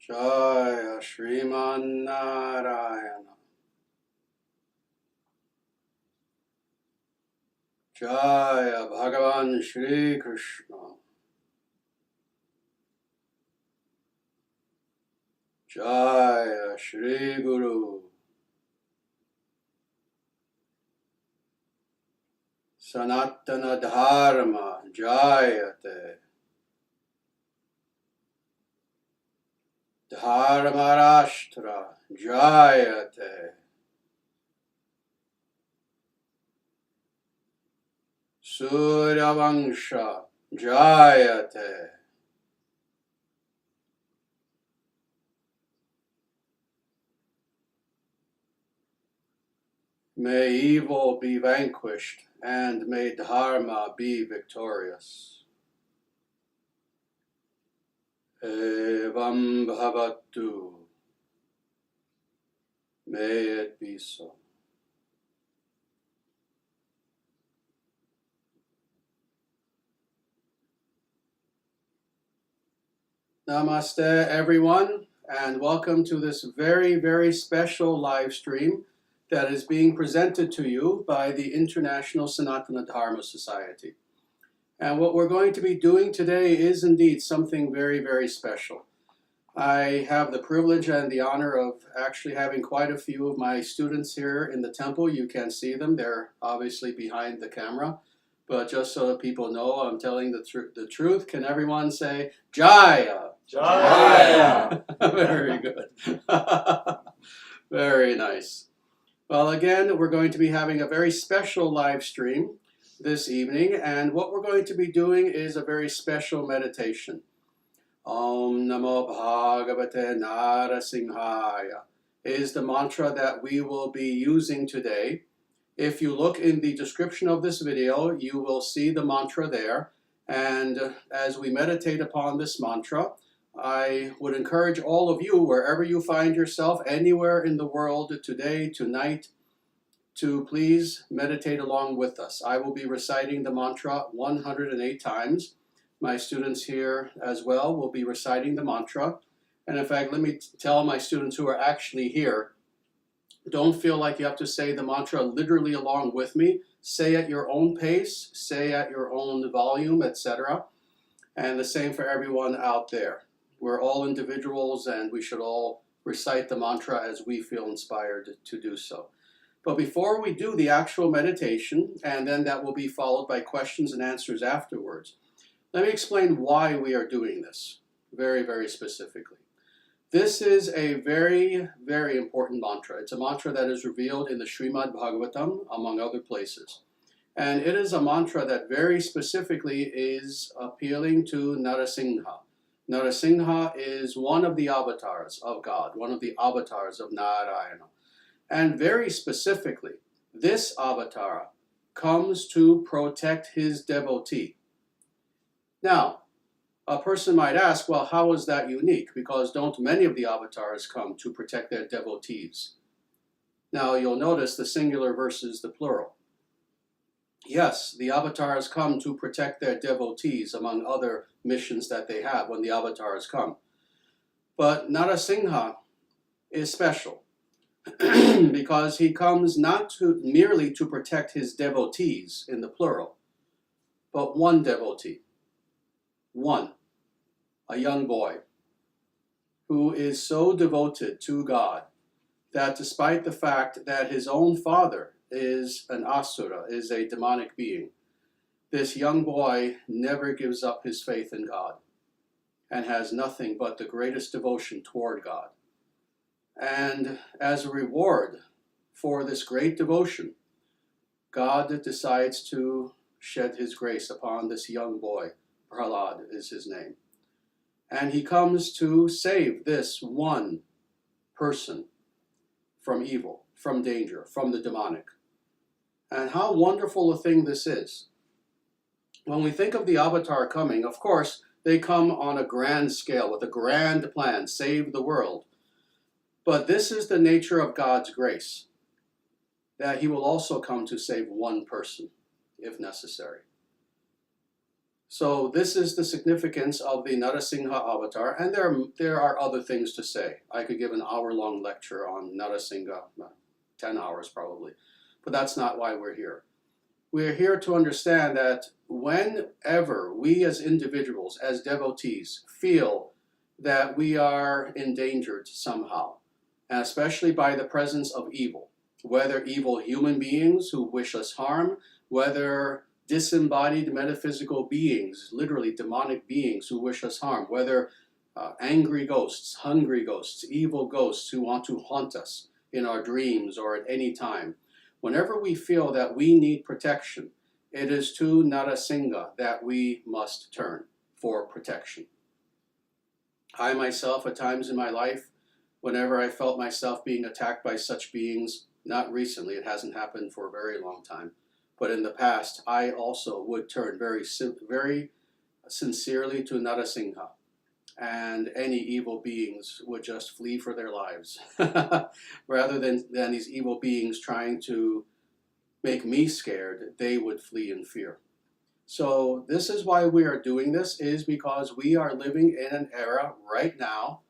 Jaya Shriman Narayana. Jaya Bhagavan Shri Krishna. Jaya Shri Guru. Sanatana Dharma Jayate. Dharmarashtra Jayate. Suryavansha Jayate. May evil be vanquished and may Dharma be victorious. Evam bhavatu. May it be so. Namaste, everyone, and welcome to this very, very special live stream that is being presented to you by the International Sanatana Dharma Society. And what we're going to be doing today is indeed something very, very special. I have the privilege and the honor of actually having quite a few of my students here in the temple. You can see them. They're obviously behind the camera. But just so that people know, I'm telling the truth. Can everyone say, Jaya? Jaya! Very good. Very nice. Well, again, we're going to be having a very special live stream this evening. And what we're going to be doing is a very special meditation. Om Namo Bhagavate Narasinghaya is the mantra that we will be using today. If you look in the description of this video, you will see the mantra there. And as we meditate upon this mantra, I would encourage all of you, wherever you find yourself, anywhere in the world today, tonight, to please meditate along with us. I will be reciting the mantra 108 times. My students here as well will be reciting the mantra. And in fact, let me tell my students who are actually here, don't feel like you have to say the mantra literally along with me. Say at your own pace, say at your own volume, etc. And the same for everyone out there. We're all individuals and we should all recite the mantra as we feel inspired to do so. But before we do the actual meditation, and then that will be followed by questions and answers afterwards, let me explain why we are doing this very, very specifically. This is a very, very important mantra. It's a mantra that is revealed in the Srimad Bhagavatam, among other places. And it is a mantra that very specifically is appealing to Narasingha. Narasingha is one of the avatars of God, one of the avatars of Narayana. And very specifically, this avatar comes to protect his devotee. Now, a person might ask, well, how is that unique? Because don't many of the avatars come to protect their devotees? Now, you'll notice the singular versus the plural. Yes, the avatars come to protect their devotees, among other missions that they have when the avatars come. But Narasingha is special because he comes not merely to protect his devotees in the plural, but one devotee. One, a young boy, who is so devoted to God that despite the fact that his own father is an asura, is a demonic being, this young boy never gives up his faith in God and has nothing but the greatest devotion toward God. And as a reward for this great devotion, God decides to shed his grace upon this young boy. Prahlad is his name. And he comes to save this one person from evil, from danger, from the demonic. And how wonderful a thing this is. When we think of the avatar coming, of course, they come on a grand scale with a grand plan, save the world. But this is the nature of God's grace, that he will also come to save one person, if necessary. So this is the significance of the Narasingha avatar, and there are other things to say. I could give an hour-long lecture on Narasingha, 10 hours probably, but that's not why we're here. We're here to understand that whenever we as individuals, as devotees, feel that we are endangered somehow, and especially by the presence of evil, whether evil human beings who wish us harm, whether disembodied metaphysical beings, literally demonic beings who wish us harm, whether angry ghosts, hungry ghosts, evil ghosts who want to haunt us in our dreams or at any time. Whenever we feel that we need protection, it is to Narasingha that we must turn for protection. I myself, at times in my life, whenever I felt myself being attacked by such beings, not recently, it hasn't happened for a very long time, but in the past, I also would turn very sincerely to Narasingha, and any evil beings would just flee for their lives, rather than these evil beings trying to make me scared, they would flee in fear. So this is why we are doing this, is because we are living in an era right now,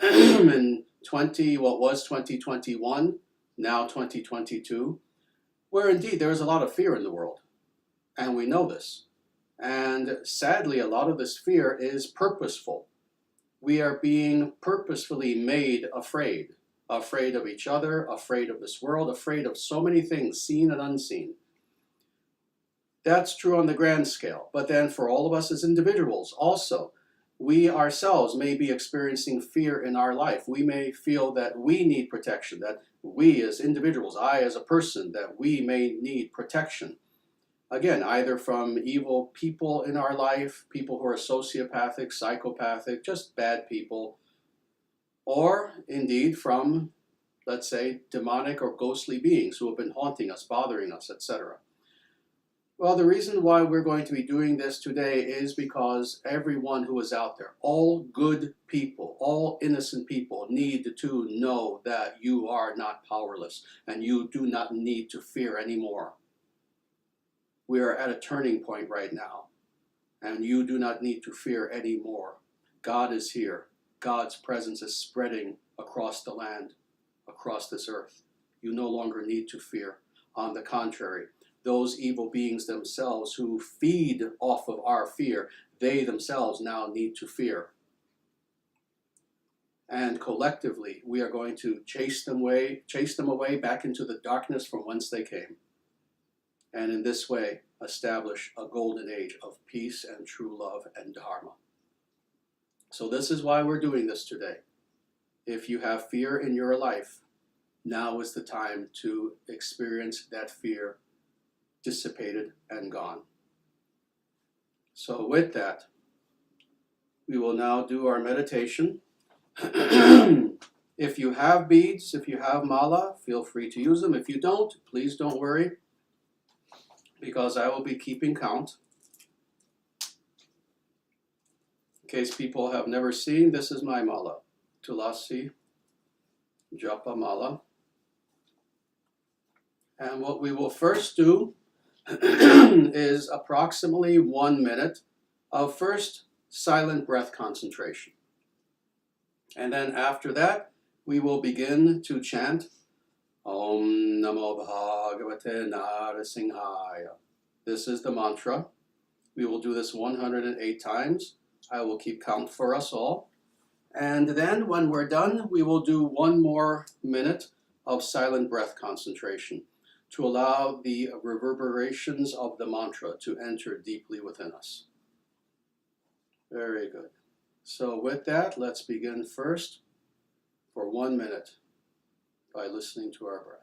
in what was 2021, now 2022, where indeed there is a lot of fear in the world, and we know this. And sadly, a lot of this fear is purposeful. We are being purposefully made afraid of each other, afraid of this world, afraid of so many things, seen and unseen. That's true on the grand scale, but then for all of us as individuals also, we ourselves may be experiencing fear in our life. We may feel that we need protection, that we as individuals, I as a person, that we may need protection. Again, either from evil people in our life, people who are sociopathic, psychopathic, just bad people, or indeed from, let's say, demonic or ghostly beings who have been haunting us, bothering us, etc. Well, the reason why we're going to be doing this today is because everyone who is out there, all good people, all innocent people, need to know that you are not powerless and you do not need to fear anymore. We are at a turning point right now, and you do not need to fear anymore. God is here. God's presence is spreading across the land, across this earth. You no longer need to fear. On the contrary, those evil beings themselves who feed off of our fear, they themselves now need to fear. And collectively, we are going to chase them away back into the darkness from whence they came. And in this way, establish a golden age of peace and true love and Dharma. So this is why we're doing this today. If you have fear in your life, now is the time to experience that fear dissipated and gone. So with that, we will now do our meditation. If you have beads, if you have mala, feel free to use them. If you don't, please don't worry, because I will be keeping count. In case people have never seen, this is my mala, Tulasi Japa Mala. And what we will first do is approximately 1 minute of first silent breath concentration. And then after that, we will begin to chant Om Namo Bhagavate Narasinghaya. This is the mantra. We will do this 108 times. I will keep count for us all. And then when we're done, we will do 1 more minute of silent breath concentration to allow the reverberations of the mantra to enter deeply within us. Very good. So with that, let's begin first for 1 minute by listening to our breath.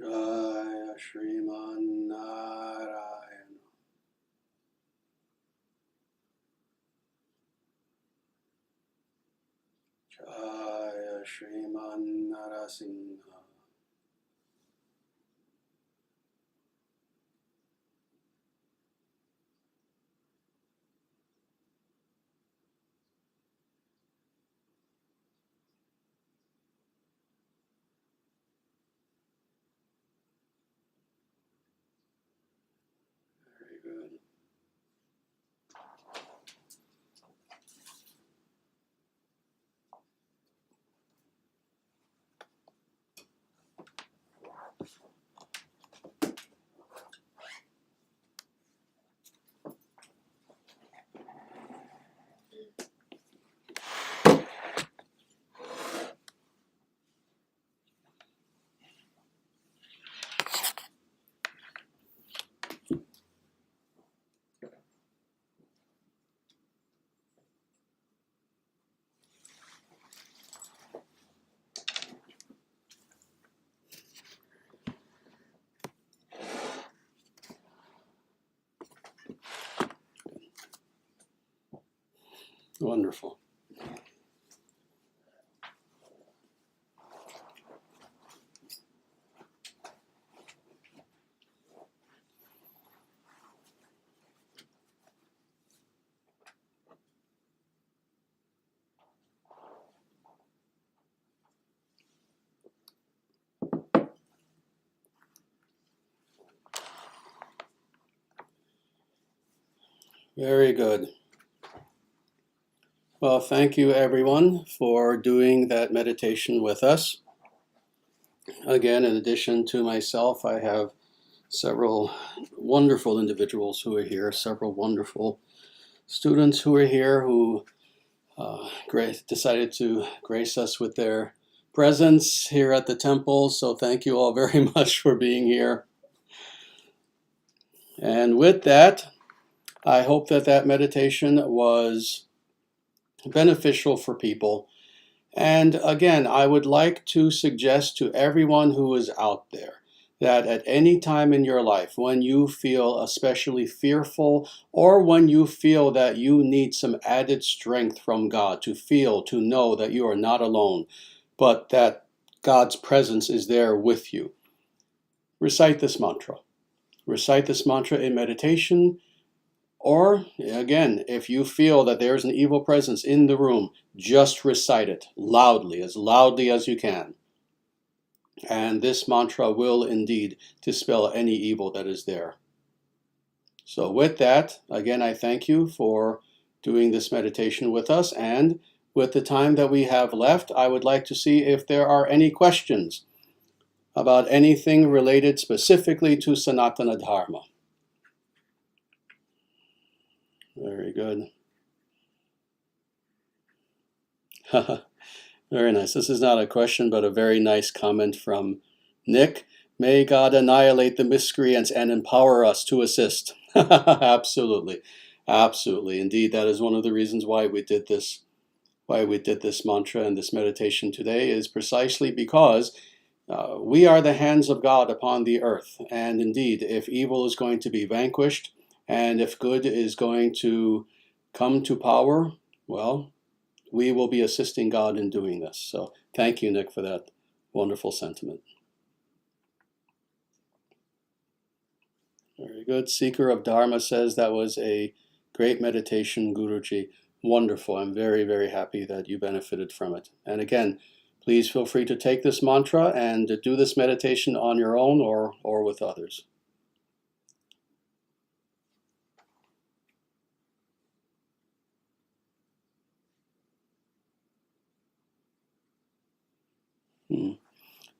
Jaya Shriman Narayana. Jaya Shriman Narasingha. Very good. Wonderful. Very good. Well, thank you everyone for doing that meditation with us. Again, in addition to myself, I have several wonderful individuals who are here, several wonderful students who are here who decided to grace us with their presence here at the temple. So thank you all very much for being here. And with that, I hope that that meditation was beneficial for people. And again, I would like to suggest to everyone who is out there that at any time in your life, when you feel especially fearful, or when you feel that you need some added strength from God to feel, to know that you are not alone, but that God's presence is there with you, recite this mantra. Recite this mantra in meditation. Or, again, if you feel that there is an evil presence in the room, just recite it loudly as you can. And this mantra will indeed dispel any evil that is there. So with that, again, I thank you for doing this meditation with us. And with the time that we have left, I would like to see if there are any questions about anything related specifically to Sanatana Dharma. Very good. Very nice. This is not a question, but a very nice comment from Nick. May God annihilate the miscreants and empower us to assist. Absolutely. Absolutely. Indeed, that is one of the reasons why we did this mantra and this meditation today, is precisely because we are the hands of God upon the earth. And indeed, if evil is going to be vanquished and if good is going to come to power, well, we will be assisting God in doing this. So thank you, Nick, for that wonderful sentiment. Very good. Seeker of Dharma says that was a great meditation, Guruji. Wonderful. I'm very, very happy that you benefited from it. And again, please feel free to take this mantra and do this meditation on your own or with others.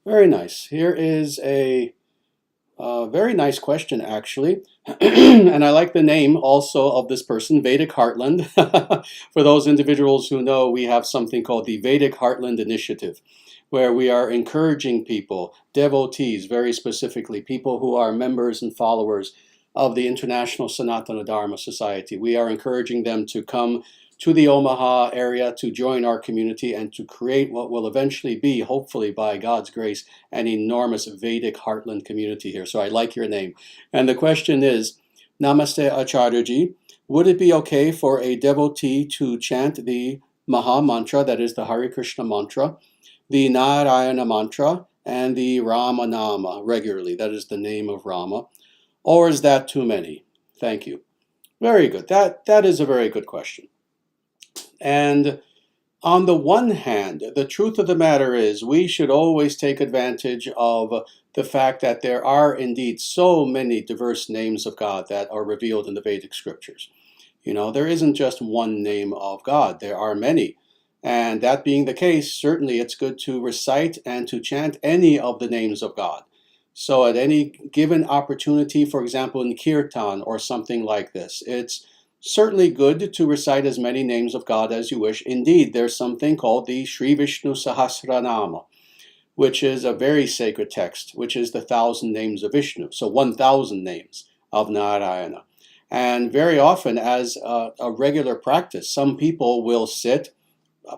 Very nice. Here is a very nice question, actually. And I like the name also of this person, Vedic Heartland. For those individuals who know, we have something called the Vedic Heartland Initiative, where we are encouraging people, devotees very specifically, people who are members and followers of the International Sanatana Dharma Society. We are encouraging them to come to the Omaha area to join our community and to create what will eventually be, hopefully by God's grace, an enormous Vedic heartland community here. So I like your name. And the question is, Namaste Acharyaji, would it be okay for a devotee to chant the Maha Mantra, that is the Hare Krishna mantra, the Narayana mantra, and the Rama Nama regularly, that is the name of Rama, or is that too many? Thank you. Very good. That is a very good question. And on the one hand, the truth of the matter is we should always take advantage of the fact that there are indeed so many diverse names of God that are revealed in the Vedic scriptures. You know, there isn't just one name of God, there are many. And that being the case, certainly it's good to recite and to chant any of the names of God. So at any given opportunity, for example, in kirtan or something like this, it's certainly good to recite as many names of God as you wish. Indeed, there's something called the Sri Vishnu Sahasranama, which is a very sacred text, which is the 1,000 names of Vishnu. So 1,000 names of Narayana. And very often, as a regular practice, some people will sit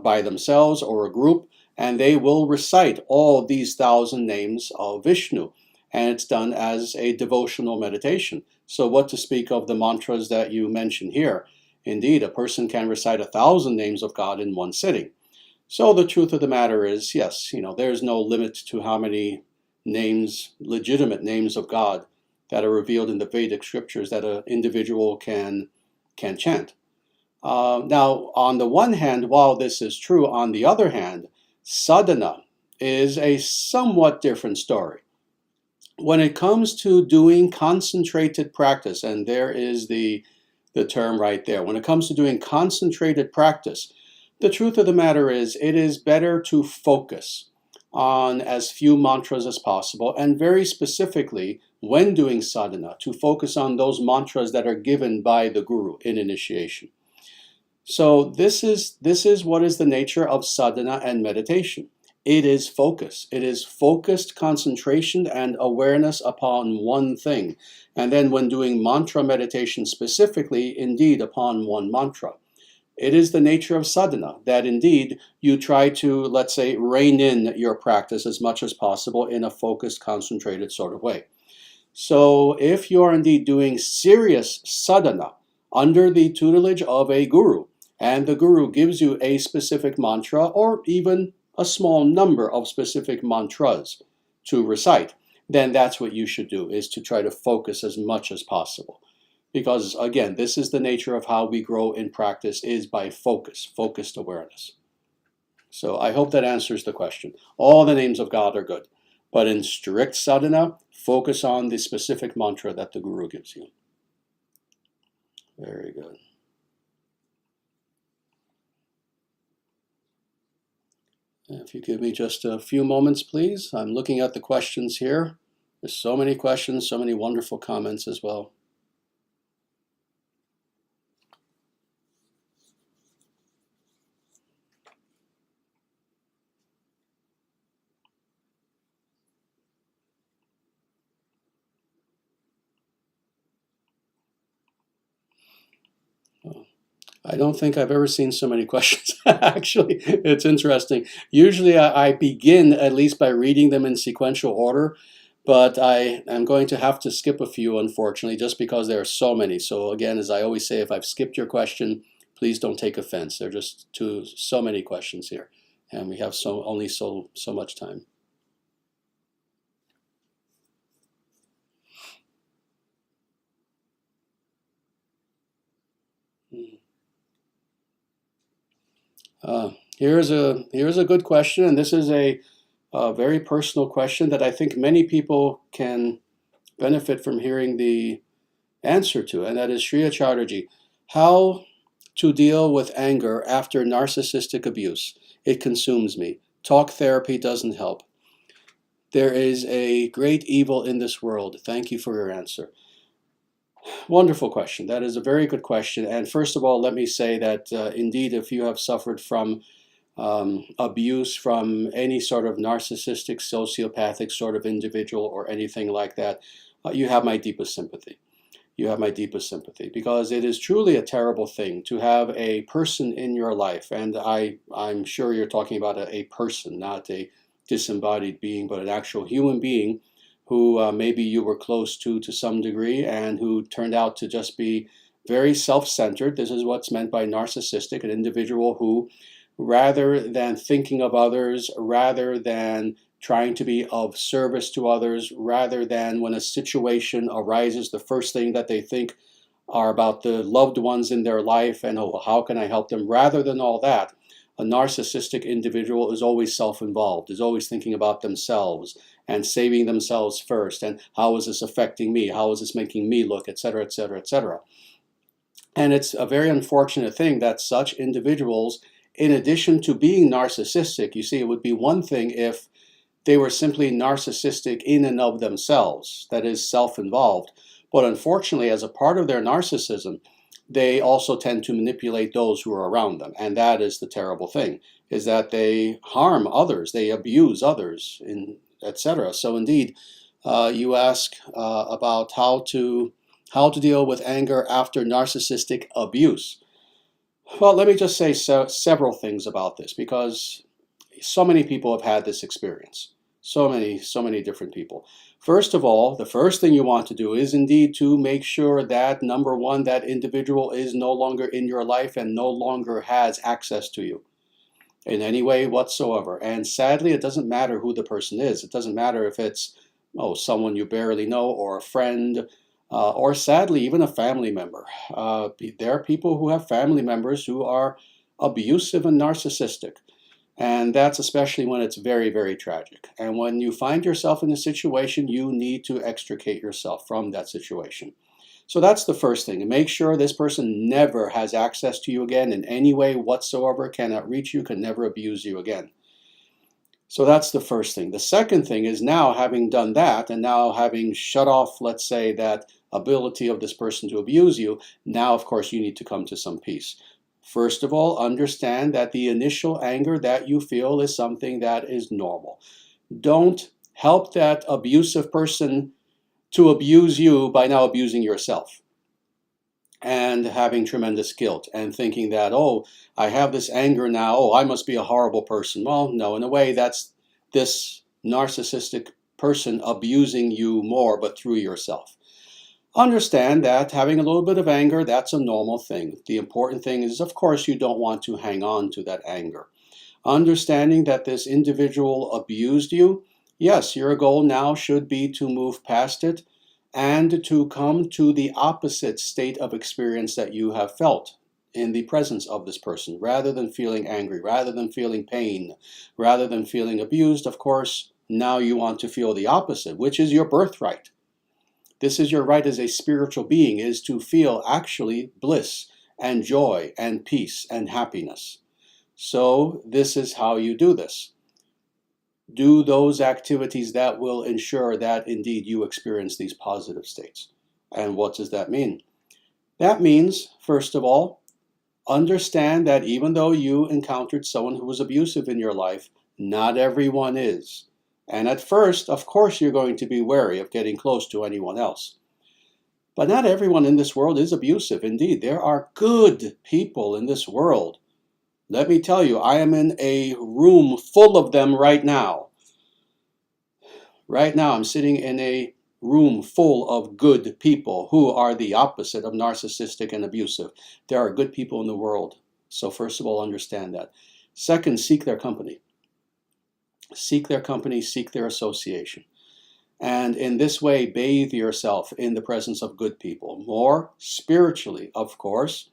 by themselves or a group, and they will recite all these 1,000 names of Vishnu. And it's done as a devotional meditation. So what to speak of the mantras that you mentioned here? Indeed, a person can recite 1,000 names of God in one sitting. So the truth of the matter is, yes, there's no limit to how many names, legitimate names of God, that are revealed in the Vedic scriptures that an individual can chant. Now, on the one hand, while this is true, on the other hand, sadhana is a somewhat different story. When it comes to doing concentrated practice, and there is the term right there, when it comes to doing concentrated practice, the truth of the matter is it is better to focus on as few mantras as possible, and very specifically, when doing sadhana, to focus on those mantras that are given by the guru in initiation. So this is what is the nature of sadhana and meditation. It is focus. It is focused concentration and awareness upon one thing. And then when doing mantra meditation specifically, indeed upon one mantra. It is the nature of sadhana that indeed you try to, let's say, rein in your practice as much as possible in a focused, concentrated sort of way. So if you are indeed doing serious sadhana under the tutelage of a guru, and the guru gives you a specific mantra or even a small number of specific mantras to recite, then that's what you should do, is to try to focus as much as possible. Because again, this is the nature of how we grow in practice, is by focused awareness. So I hope that answers the question. All the names of God are good, but in strict sadhana, focus on the specific mantra that the guru gives you. Very good. If you give me just a few moments, please. I'm looking at the questions here. There's so many questions, so many wonderful comments as well. I don't think I've ever seen so many questions. Actually, it's interesting. Usually I begin at least by reading them in sequential order, but I am going to have to skip a few, unfortunately, just because there are so many. So again, as I always say, if I've skipped your question, please don't take offense. There are just so many questions here, and we have only so much time. Here's a good question, and this is a very personal question that I think many people can benefit from hearing the answer to, and that is Sri Acharyaji. How to deal with anger after narcissistic abuse? It consumes me. Talk therapy doesn't help. There is a great evil in this world. Thank you for your answer. Wonderful question. That is a very good question. And first of all, let me say that indeed, if you have suffered from abuse from any sort of narcissistic, sociopathic sort of individual or anything like that, you have my deepest sympathy. you have my deepest sympathy, because it is truly a terrible thing to have a person in your life, and I'm sure you're talking about a person, not a disembodied being, but an actual human being who maybe you were close to some degree, and who turned out to just be very self-centered. This is what's meant by narcissistic, an individual who, rather than thinking of others, rather than trying to be of service to others, rather than when a situation arises, the first thing that they think are about the loved ones in their life and, oh, how can I help them? Rather than all that, a narcissistic individual is always self-involved, is always thinking about themselves and saving themselves first, and how is this affecting me? How is this making me look, etc., etc., etc. And it's a very unfortunate thing that such individuals, in addition to being narcissistic, you see, it would be one thing if they were simply narcissistic in and of themselves, that is, self-involved. But unfortunately, as a part of their narcissism, they also tend to manipulate those who are around them. And that is the terrible thing, is that they harm others, they abuse others, etc. So indeed, you ask about how to deal with anger after narcissistic abuse. Well, let me just say several things about this, because so many people have had this experience. So many different people. First of all, the first thing you want to do is indeed to make sure that, number one, that individual is no longer in your life and no longer has access to you in any way whatsoever. And sadly, it doesn't matter who the person is. It doesn't matter if it's, oh, someone you barely know, or a friend, or sadly, even a family member. There are people who have family members who are abusive and narcissistic. And that's especially when it's very, very tragic. And when you find yourself in a situation, you need to extricate yourself from that situation. So that's the first thing. Make sure this person never has access to you again in any way whatsoever, cannot reach you, can never abuse you again. So that's the first thing. The second thing is, now having done that, and now having shut off, let's say, that ability of this person to abuse you, now, of course, you need to come to some peace. First of all, understand that the initial anger that you feel is something that is normal. Don't help that abusive person to abuse you by now abusing yourself and having tremendous guilt and thinking that, oh, I have this anger now, oh, I must be a horrible person. Well, no, in a way, that's this narcissistic person abusing you more, but through yourself. Understand that having a little bit of anger, that's a normal thing. The important thing is, of course, you don't want to hang on to that anger. Understanding that this individual abused you, yes, your goal now should be to move past it and to come to the opposite state of experience that you have felt in the presence of this person. Rather than feeling angry, rather than feeling pain, rather than feeling abused, of course, now you want to feel the opposite, which is your birthright. This is your right as a spiritual being, is to feel actually bliss and joy and peace and happiness. So this is how you do this. Do those activities that will ensure that indeed you experience these positive states. And what does that mean? That means, first of all, understand that even though you encountered someone who was abusive in your life, not everyone is. And at first, of course, you're going to be wary of getting close to anyone else. But not everyone in this world is abusive. Indeed, there are good people in this world. Let me tell you, I am in a room full of them right now. Right now, I'm sitting in a room full of good people who are the opposite of narcissistic and abusive. There are good people in the world. So first of all, understand that. Second, seek their company. Seek their company, seek their association. And in this way, bathe yourself in the presence of good people. More spiritually, of course,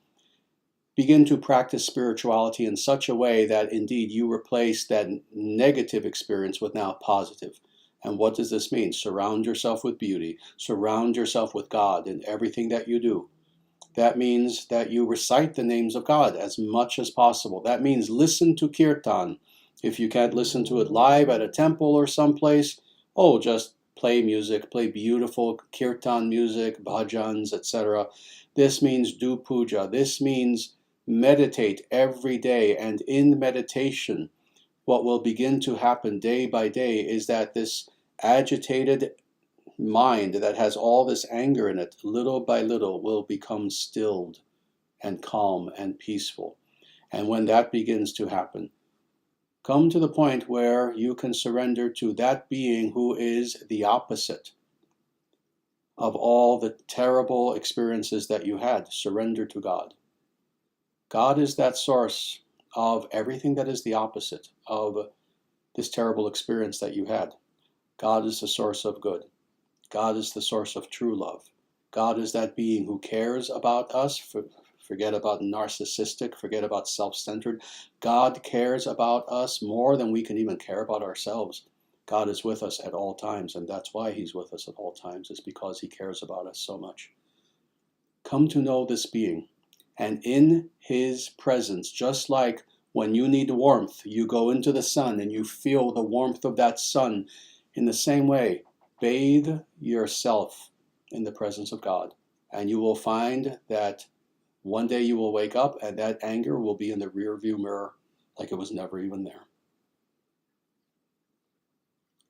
begin to practice spirituality in such a way that indeed you replace that negative experience with now positive. And what does this mean? Surround yourself with beauty. Surround yourself with God in everything that you do. That means that you recite the names of God as much as possible. That means listen to kirtan. If you can't listen to it live at a temple or someplace, oh, just play music, play beautiful kirtan music, bhajans, etc. This means do puja. This means meditate every day. And in meditation, what will begin to happen day by day is that this agitated, mind that has all this anger in it, little by little will become stilled and calm and peaceful. And when that begins to happen, come to the point where you can surrender to that being who is the opposite of all the terrible experiences that you had. Surrender to God. God is that source of everything that is the opposite of this terrible experience that you had. God is the source of good. God is the source of true love. God is that being who cares about us. Forget about narcissistic, forget about self-centered. God cares about us more than we can even care about ourselves. God is with us at all times, and that's why he's with us at all times, is because he cares about us so much. Come to know this being, and in his presence, just like when you need warmth, you go into the sun and you feel the warmth of that sun, in the same way, bathe yourself in the presence of God, and you will find that one day you will wake up and that anger will be in the rear view mirror like it was never even there.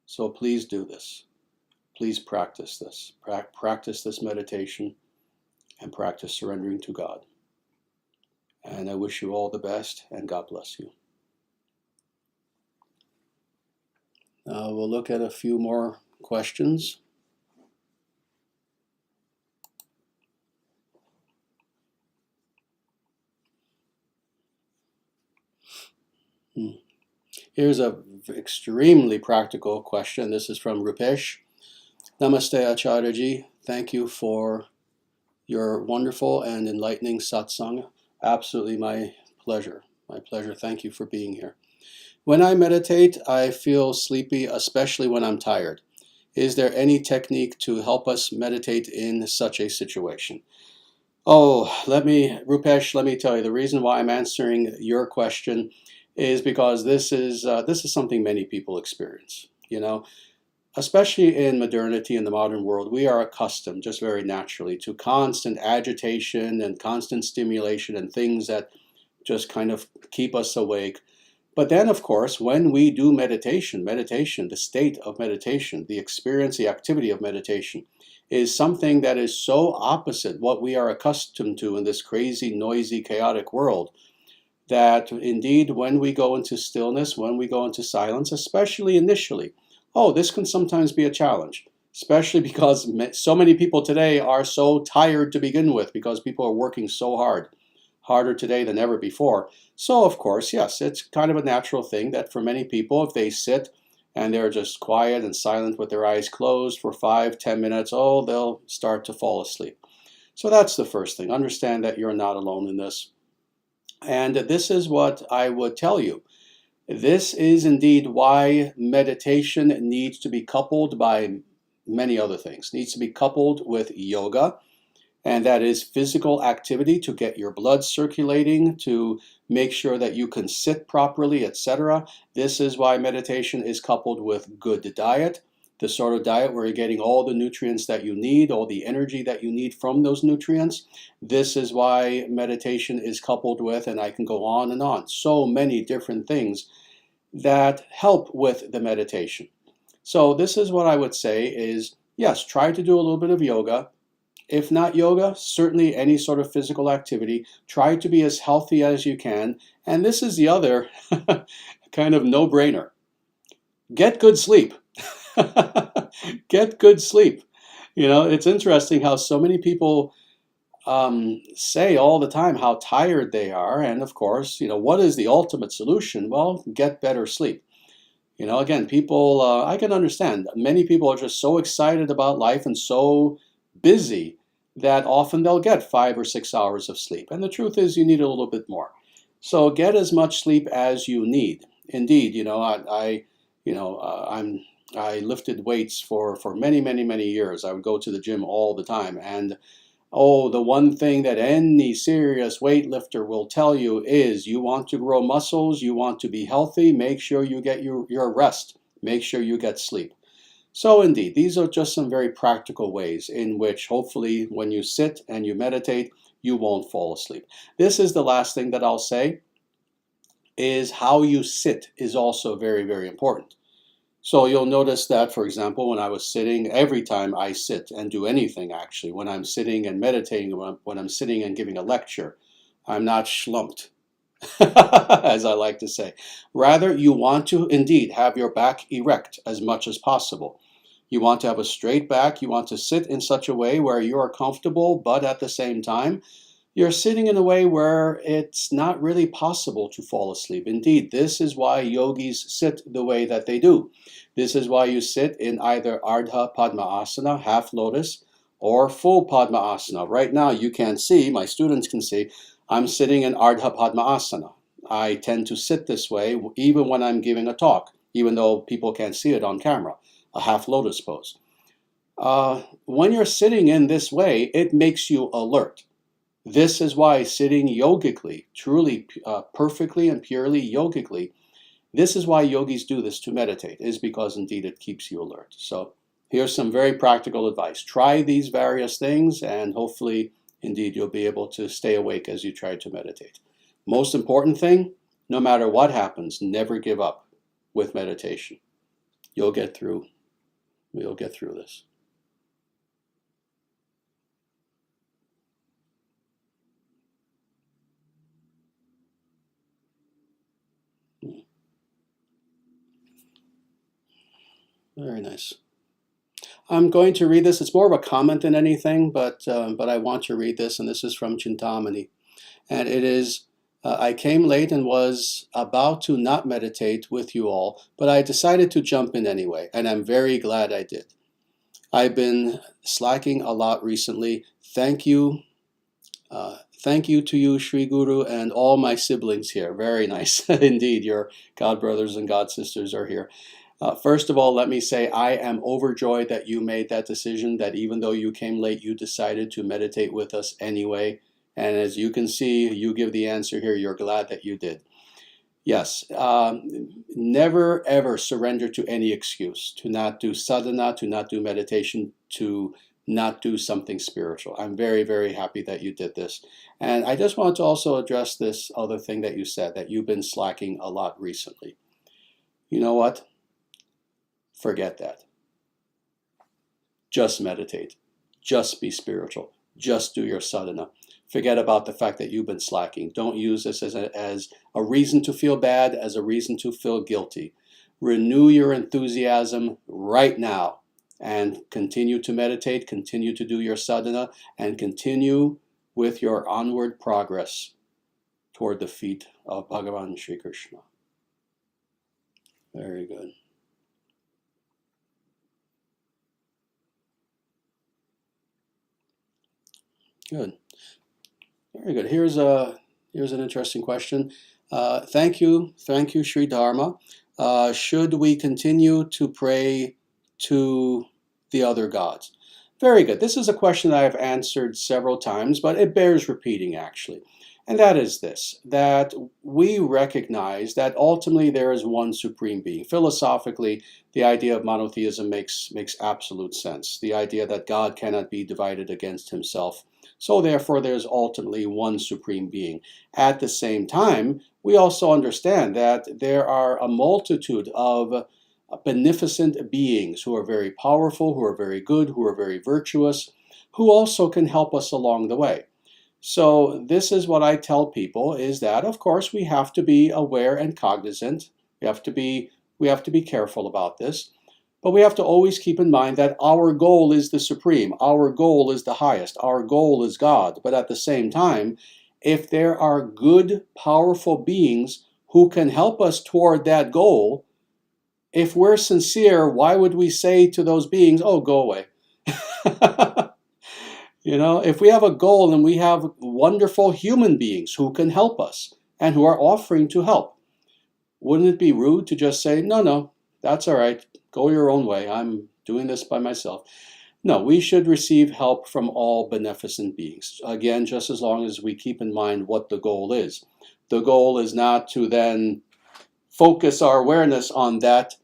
So please do this. Please practice this. Practice this meditation and practice surrendering to God. And I wish you all the best, and God bless you. Now we'll look at a few more questions. Here's a extremely practical question. This is from Rupesh. Namaste Acharyaji. Thank you for your wonderful and enlightening satsang. Absolutely my pleasure. My pleasure. Thank you for being here. When I meditate, I feel sleepy, especially when I'm tired. Is there any technique to help us meditate in such a situation? Oh, Rupesh, let me tell you, the reason why I'm answering your question is because this is something many people experience. Especially in modernity, in the modern world, we are accustomed, just very naturally, to constant agitation and constant stimulation and things that just kind of keep us awake. But then, of course, when we do meditation, the state of meditation, the experience, the activity of meditation, is something that is so opposite what we are accustomed to in this crazy, noisy, chaotic world, that indeed, when we go into stillness, when we go into silence, especially initially, this can sometimes be a challenge, especially because so many people today are so tired to begin with, because people are working so hard, harder today than ever before. So, of course, yes, it's kind of a natural thing that for many people, if they sit and they're just quiet and silent with their eyes closed for 5-10 minutes, they'll start to fall asleep. So that's the first thing. Understand that you're not alone in this. And this is what I would tell you. This is indeed why meditation needs to be coupled by many other things. It needs to be coupled with yoga, and that is physical activity to get your blood circulating, to make sure that you can sit properly, etc. This is why meditation is coupled with good diet, the sort of diet where you're getting all the nutrients that you need, all the energy that you need from those nutrients. This is why meditation is coupled with, and I can go on and on, so many different things that help with the meditation. So this is what I would say is, yes, try to do a little bit of yoga. If not yoga, certainly any sort of physical activity. Try to be as healthy as you can. And this is the other kind of no-brainer. Get good sleep. Get good sleep. It's interesting how so many people say all the time how tired they are. And of course, what is the ultimate solution? Well, get better sleep. Again, people, I can understand. Many people are just so excited about life and so busy that often they'll get 5 or 6 hours of sleep. And the truth is you need a little bit more. So get as much sleep as you need. Indeed, I lifted weights for many, many, many years. I would go to the gym all the time. And the one thing that any serious weightlifter will tell you is you want to grow muscles, you want to be healthy, make sure you get your rest, make sure you get sleep. So indeed, these are just some very practical ways in which hopefully when you sit and you meditate, you won't fall asleep. This is the last thing that I'll say, is how you sit is also very, very important. So you'll notice that, for example, when I was sitting, every time I sit and do anything, actually, when I'm sitting and meditating, when I'm sitting and giving a lecture, I'm not schlumped, as I like to say. Rather, you want to indeed have your back erect as much as possible. You want to have a straight back. You want to sit in such a way where you are comfortable, but at the same time, you're sitting in a way where it's not really possible to fall asleep. Indeed, this is why yogis sit the way that they do. This is why you sit in either Ardha Padmaasana, half lotus, or full Padmaasana. Right now, you can't see, my students can see, I'm sitting in Ardha Padmaasana. I tend to sit this way even when I'm giving a talk, even though people can't see it on camera, a half lotus pose. When you're sitting in this way, it makes you alert. This is why sitting yogically, truly perfectly and purely yogically, this is why yogis do this to meditate, is because indeed it keeps you alert. So here's some very practical advice. Try these various things and hopefully indeed you'll be able to stay awake as you try to meditate. Most important thing, no matter what happens, never give up with meditation. You'll get through. You'll get through this. Very nice. I'm going to read this. It's more of a comment than anything, but I want to read this, and this is from Chintamani. And it is, I came late and was about to not meditate with you all, but I decided to jump in anyway, and I'm very glad I did. I've been slacking a lot recently. Thank you. Thank you to you, Sri Guru, and all my siblings here. Very nice. Indeed, your God brothers and God sisters are here. First of all, let me say I am overjoyed that you made that decision, that even though you came late, you decided to meditate with us anyway. And as you can see, you give the answer here. You're glad that you did. Yes, never ever surrender to any excuse, to not do sadhana, to not do meditation, to not do something spiritual. I'm very, very happy that you did this. And I just want to also address this other thing that you said, that you've been slacking a lot recently. You know what? Forget that. Just meditate. Just be spiritual. Just do your sadhana. Forget about the fact that you've been slacking. Don't use this as a reason to feel bad, as a reason to feel guilty. Renew your enthusiasm right now and continue to meditate, continue to do your sadhana, and continue with your onward progress toward the feet of Bhagavan Sri Krishna. Very good. Good. Very good. Here's an interesting question. Thank you, Sri Dharma. Should we continue to pray to the other gods? Very good. This is a question that I've answered several times, but it bears repeating actually. And that is this, that we recognize that ultimately there is one supreme being. Philosophically, the idea of monotheism makes absolute sense. The idea that God cannot be divided against himself. So therefore, there's ultimately one supreme being. At the same time, we also understand that there are a multitude of beneficent beings who are very powerful, who are very good, who are very virtuous, who also can help us along the way. So this is what I tell people, is that of course we have to be aware and cognizant. We have to be careful about this. But we have to always keep in mind that our goal is the supreme. Our goal is the highest. Our goal is God. But at the same time, if there are good, powerful beings who can help us toward that goal, if we're sincere, why would we say to those beings, oh, go away? You know, if we have a goal and we have wonderful human beings who can help us and who are offering to help, wouldn't it be rude to just say, no, that's all right, go your own way, I'm doing this by myself? No, we should receive help from all beneficent beings. Again, just as long as we keep in mind what the goal is. The goal is not to then focus our awareness on that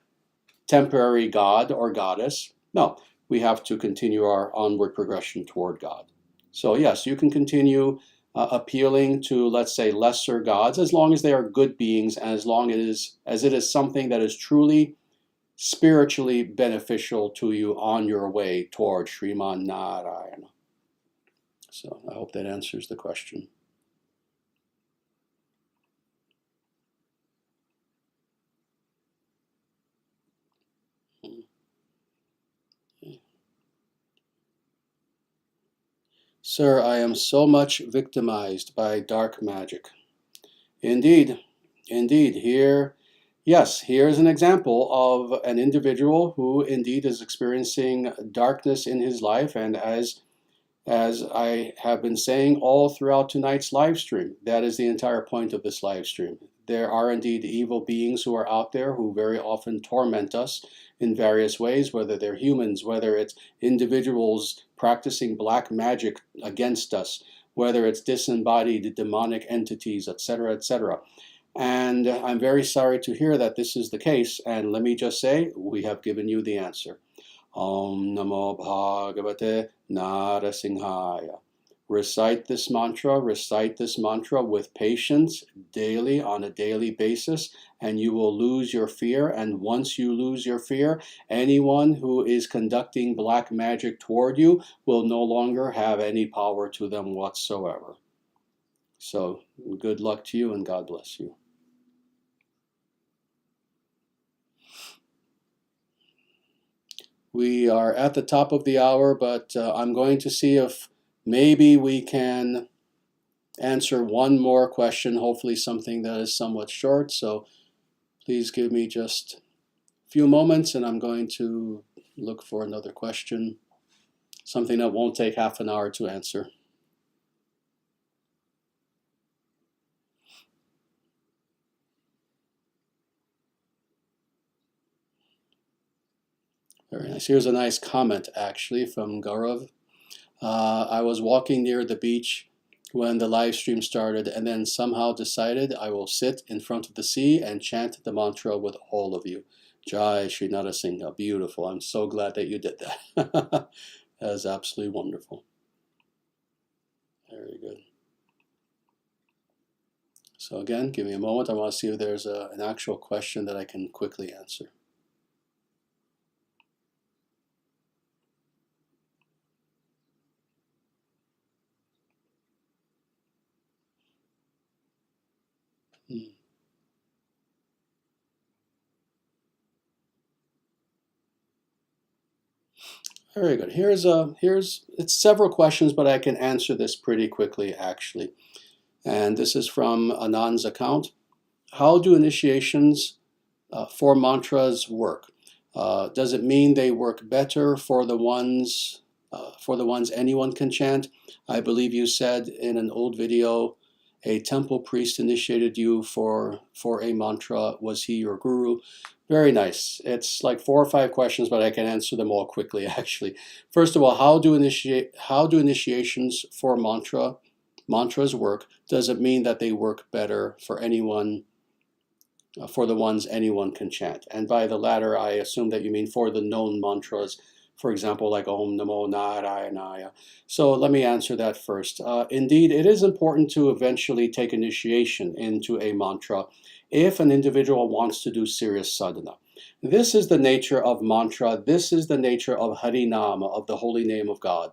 temporary god or goddess. No, we have to continue our onward progression toward God. So yes, you can continue appealing to, let's say, lesser gods, as long as they are good beings and as long as it is something that is truly spiritually beneficial to you on your way toward Sriman Narayana. So I hope that answers the question. Sir, I am so much victimized by dark magic. Indeed, indeed. Here's an example of an individual who indeed is experiencing darkness in his life, and as I have been saying all throughout tonight's live stream, that is the entire point of this live stream. There are indeed evil beings who are out there who very often torment us in various ways, whether they're humans, whether it's individuals practicing black magic against us, whether it's disembodied demonic entities, etc., etc. And I'm very sorry to hear that this is the case, and let me just say, we have given you the answer. Om Namo Bhagavate Narasinghaya. Recite this mantra with patience daily on a daily basis, and you will lose your fear. And once you lose your fear, anyone who is conducting black magic toward you will no longer have any power to them whatsoever. So good luck to you and God bless you. We are at the top of the hour, but I'm going to see if maybe we can answer one more question, hopefully something that is somewhat short. So please give me just a few moments and I'm going to look for another question, something that won't take half an hour to answer. Very nice. Here's a nice comment actually from Gaurav. I was walking near the beach when the live stream started and then somehow decided I will sit in front of the sea and chant the mantra with all of you. Jai Sri Narasingha. Beautiful. I'm so glad that you did that. That is absolutely wonderful. Very good. So again, give me a moment. I want to see if there's an actual question that I can quickly answer. Very good. It's several questions, but I can answer this pretty quickly actually. And this is from Anand's account. How do initiations for mantras work? Does it mean they work better for the ones anyone can chant? I believe you said in an old video, a temple priest initiated you for a mantra. Was he your guru? Very nice. It's like 4 or 5 questions, but I can answer them all quickly actually. First of all, how do initiations for mantras work? Does it mean that they work better for anyone, for the ones anyone can chant? And by the latter, I assume that you mean for the known mantras, for example, like Om Namo Narayanaya. So let me answer that first. Indeed, it is important to eventually take initiation into a mantra if an individual wants to do serious sadhana. This is the nature of mantra. This is the nature of Harinama, of the holy name of God.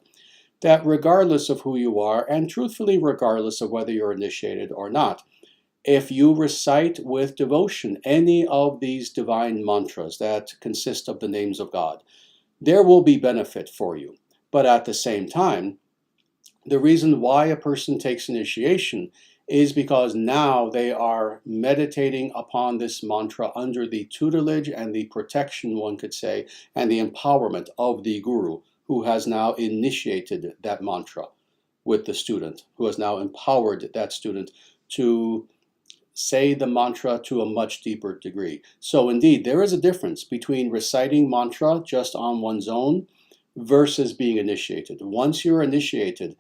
That regardless of who you are, and truthfully regardless of whether you're initiated or not, if you recite with devotion any of these divine mantras that consist of the names of God, there will be benefit for you. But at the same time, the reason why a person takes initiation is because now they are meditating upon this mantra under the tutelage and the protection, one could say, and the empowerment of the guru, who has now initiated that mantra with the student, who has now empowered that student to say the mantra to a much deeper degree. So indeed, there is a difference between reciting mantra just on one's own versus being initiated. Once you're initiated,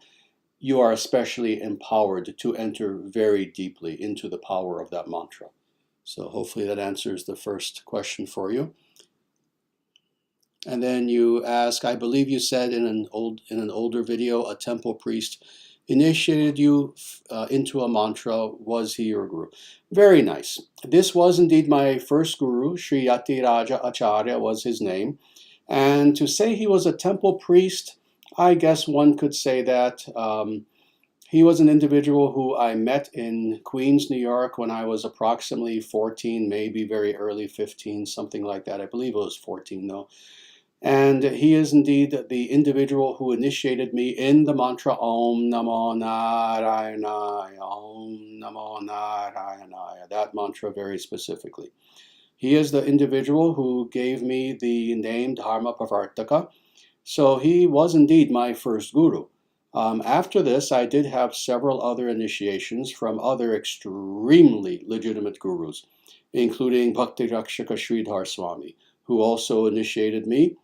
you are especially empowered to enter very deeply into the power of that mantra. So hopefully that answers the first question for you. And then you ask, I believe you said in an older video, a temple priest initiated you into a mantra? Was he your guru? Very nice. This was indeed my first guru. Sri Acharyaji Acharya was his name. And to say he was a temple priest, I guess one could say that. He was an individual who I met in Queens, New York when I was approximately 14, maybe very early 15, something like that. I believe it was 14 though. And he is indeed the individual who initiated me in the mantra Om Namo Narayanaya, Om Namo Narayanaya, that mantra very specifically. He is the individual who gave me the name Dharma Pravartaka. So he was indeed my first guru. After this, I did have several other initiations from other extremely legitimate gurus, including Bhakti Rakshaka Sridhar Swami, who also initiated me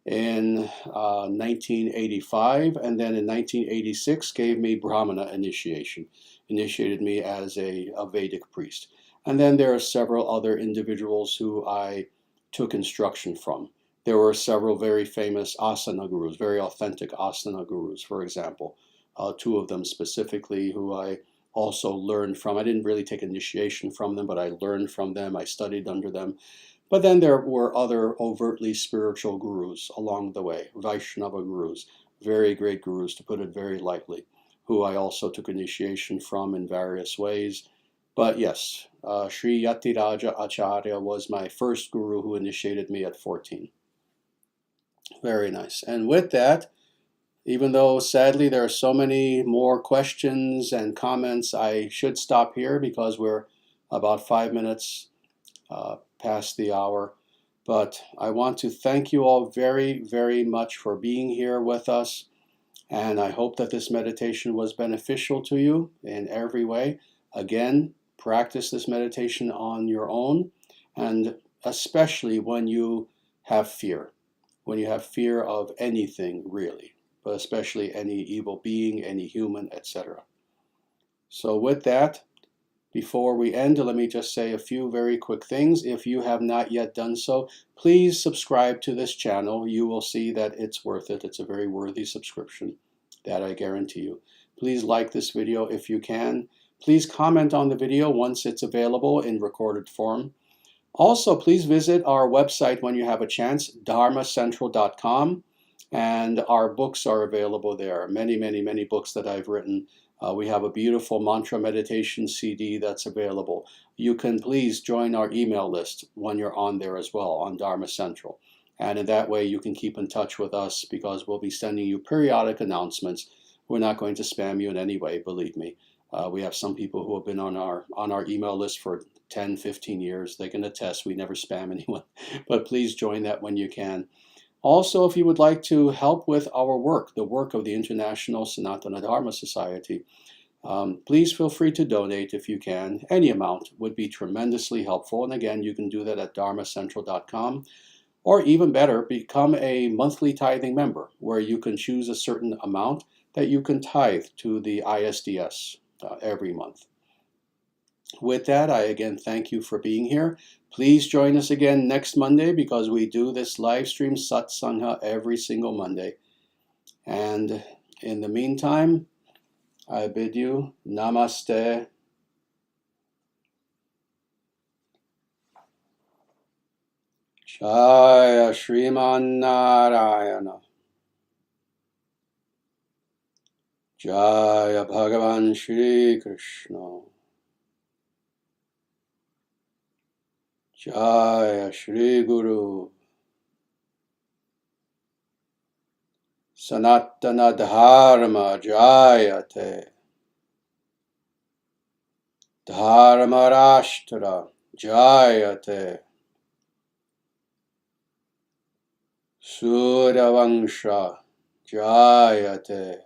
in 1985, and then in 1986 gave me Brahmana initiation, initiated me as a Vedic priest. And then there are several other individuals who I took instruction from. There were several very famous asana gurus, very authentic asana gurus, for example, two of them specifically who I also learned from. I didn't really take initiation from them, but I learned from them, I studied under them. But then there were other overtly spiritual gurus along the way, Vaishnava gurus, very great gurus, to put it very lightly, who I also took initiation from in various ways. But yes, Sri Acharyaji Acharya was my first guru who initiated me at 14. Very nice. And with that, even though sadly there are so many more questions and comments, I should stop here because we're about 5 minutes past the hour. But I want to thank you all very, very much for being here with us. And I hope that this meditation was beneficial to you in every way. Again, practice this meditation on your own, and especially when you have fear. When you have fear of anything, really, but especially any evil being, any human, etc. So with that, before we end, let me just say a few very quick things. If you have not yet done so, please subscribe to this channel. You will see that it's worth it. It's a very worthy subscription, that I guarantee you. Please like this video if you can. Please comment on the video once it's available in recorded form. Also, please visit our website when you have a chance, dharmacentral.com, and our books are available there. Many, many, many books that I've written. We have a beautiful mantra meditation CD that's available. You can please join our email list when you're on there as well, on Dharma Central. And in that way, you can keep in touch with us because we'll be sending you periodic announcements. We're not going to spam you in any way, believe me. We have some people who have been on our email list for 10, 15 years. They can attest we never spam anyone. But please join that when you can. Also, if you would like to help with our work, the work of the International Sanatana Dharma Society, please feel free to donate if you can. Any amount would be tremendously helpful. And again, you can do that at dharmacentral.com. Or even better, become a monthly tithing member, where you can choose a certain amount that you can tithe to the ISDS every month. With that, I again thank you for being here. Please join us again next Monday because we do this live stream satsanga every single Monday. And in the meantime, I bid you namaste. Jaya Shriman Narayana. Jaya Bhagavan Shri Krishna. Jaya Shri Guru. Sanatana Dharma Jayate. Dharma Rashtra Jayate. Suravangsha Jayate.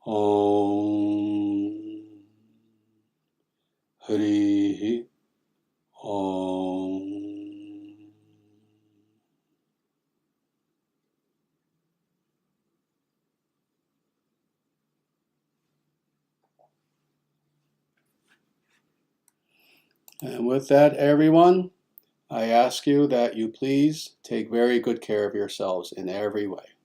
Om Hri Om. And with that, everyone, I ask you that you please take very good care of yourselves in every way.